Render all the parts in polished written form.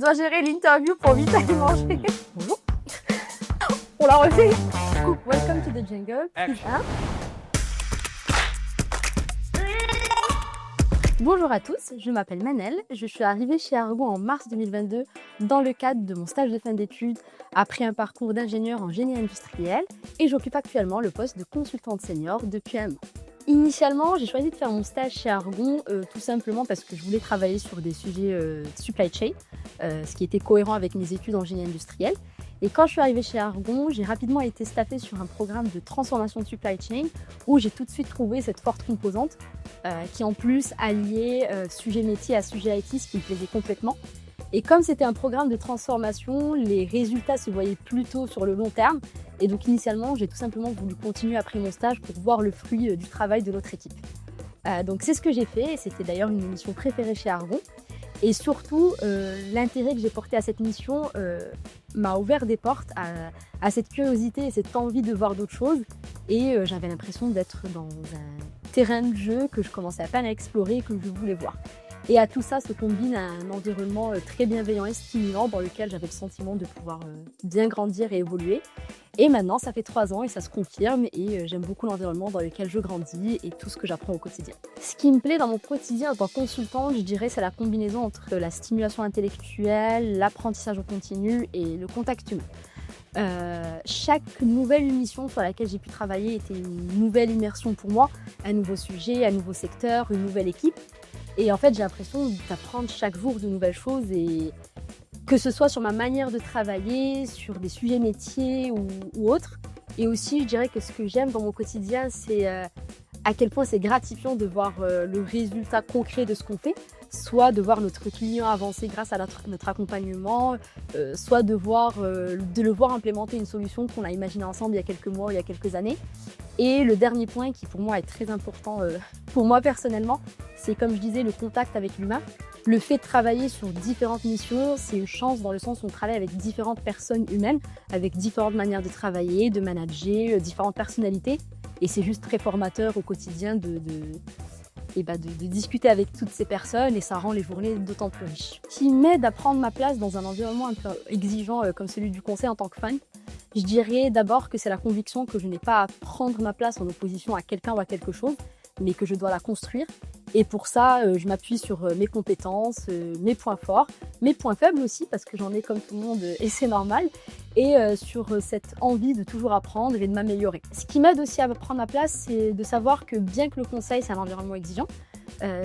dois gérer l'interview pour vite aller manger. Bonjour. On l'a refait. Coupe, welcome to the jungle. Hein? Bonjour à tous, je m'appelle Manel. Je suis arrivée chez Argon en mars 2022 dans le cadre de mon stage de fin d'études après un parcours d'ingénieur en génie industriel et j'occupe actuellement le poste de consultante senior depuis un an. Initialement, j'ai choisi de faire mon stage chez Argon tout simplement parce que je voulais travailler sur des sujets supply chain, ce qui était cohérent avec mes études en génie industriel. Et quand je suis arrivée chez Argon, j'ai rapidement été staffée sur un programme de transformation de supply chain où j'ai tout de suite trouvé cette forte composante qui en plus alliait sujet métier à sujet IT, ce qui me plaisait complètement. Et comme c'était un programme de transformation, les résultats se voyaient plutôt sur le long terme. Et donc initialement, j'ai tout simplement voulu continuer après mon stage pour voir le fruit du travail de notre équipe. Donc c'est ce que j'ai fait et c'était d'ailleurs une mission préférée chez Argon. Et surtout, l'intérêt que j'ai porté à cette mission m'a ouvert des portes à cette curiosité et cette envie de voir d'autres choses. Et j'avais l'impression d'être dans un terrain de jeu que je commençais à peine à explorer et que je voulais voir. Et à tout ça se combine un environnement très bienveillant et stimulant dans lequel j'avais le sentiment de pouvoir bien grandir et évoluer. Et maintenant, ça fait 3 ans et ça se confirme et j'aime beaucoup l'environnement dans lequel je grandis et tout ce que j'apprends au quotidien. Ce qui me plaît dans mon quotidien en tant que consultante, je dirais, c'est la combinaison entre la stimulation intellectuelle, l'apprentissage au continu et le contact humain. Chaque nouvelle mission sur laquelle j'ai pu travailler était une nouvelle immersion pour moi, un nouveau sujet, un nouveau secteur, une nouvelle équipe. Et en fait, j'ai l'impression d'apprendre chaque jour de nouvelles choses et que ce soit sur ma manière de travailler, sur des sujets métiers ou autres. Et aussi, je dirais que ce que j'aime dans mon quotidien, c'est à quel point c'est gratifiant de voir le résultat concret de ce qu'on fait, soit de voir notre client avancer grâce à notre accompagnement, soit de le voir implémenter une solution qu'on a imaginée ensemble il y a quelques mois, il y a quelques années. Et le dernier point qui pour moi est très important pour moi personnellement, c'est comme je disais, le contact avec l'humain. Le fait de travailler sur différentes missions, c'est une chance dans le sens où on travaille avec différentes personnes humaines, avec différentes manières de travailler, de manager, différentes personnalités. Et c'est juste très formateur au quotidien de discuter avec toutes ces personnes et ça rend les journées d'autant plus riches. Ce qui m'aide à prendre ma place dans un environnement un peu exigeant comme celui du conseil en tant que fan, je dirais d'abord que c'est la conviction que je n'ai pas à prendre ma place en opposition à quelqu'un ou à quelque chose, mais que je dois la construire. Et pour ça, je m'appuie sur mes compétences, mes points forts, mes points faibles aussi, parce que j'en ai comme tout le monde et c'est normal, et sur cette envie de toujours apprendre et de m'améliorer. Ce qui m'aide aussi à prendre ma place, c'est de savoir que bien que le conseil, c'est un environnement exigeant,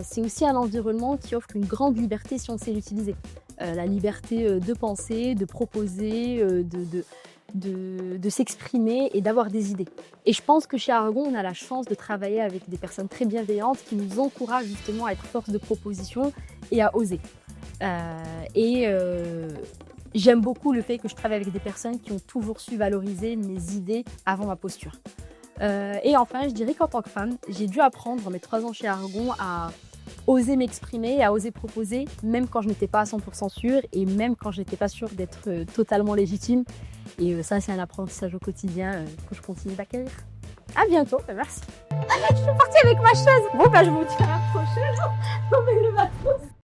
c'est aussi un environnement qui offre une grande liberté si on sait l'utiliser. La liberté de penser, de proposer, de s'exprimer et d'avoir des idées. Et je pense que chez Argon, on a la chance de travailler avec des personnes très bienveillantes qui nous encouragent justement à être force de proposition et à oser. J'aime beaucoup le fait que je travaille avec des personnes qui ont toujours su valoriser mes idées avant ma posture. Et enfin, je dirais qu'en tant que femme, j'ai dû apprendre dans mes 3 ans chez Argon à oser m'exprimer, à oser proposer, même quand je n'étais pas à 100% sûre et même quand je n'étais pas sûre d'être totalement légitime. Et ça, c'est un apprentissage au quotidien que je continue d'acquérir. À bientôt, merci. Je suis partie avec ma chaise. Bon, je vous dis à la prochaine. Non, mais le matos.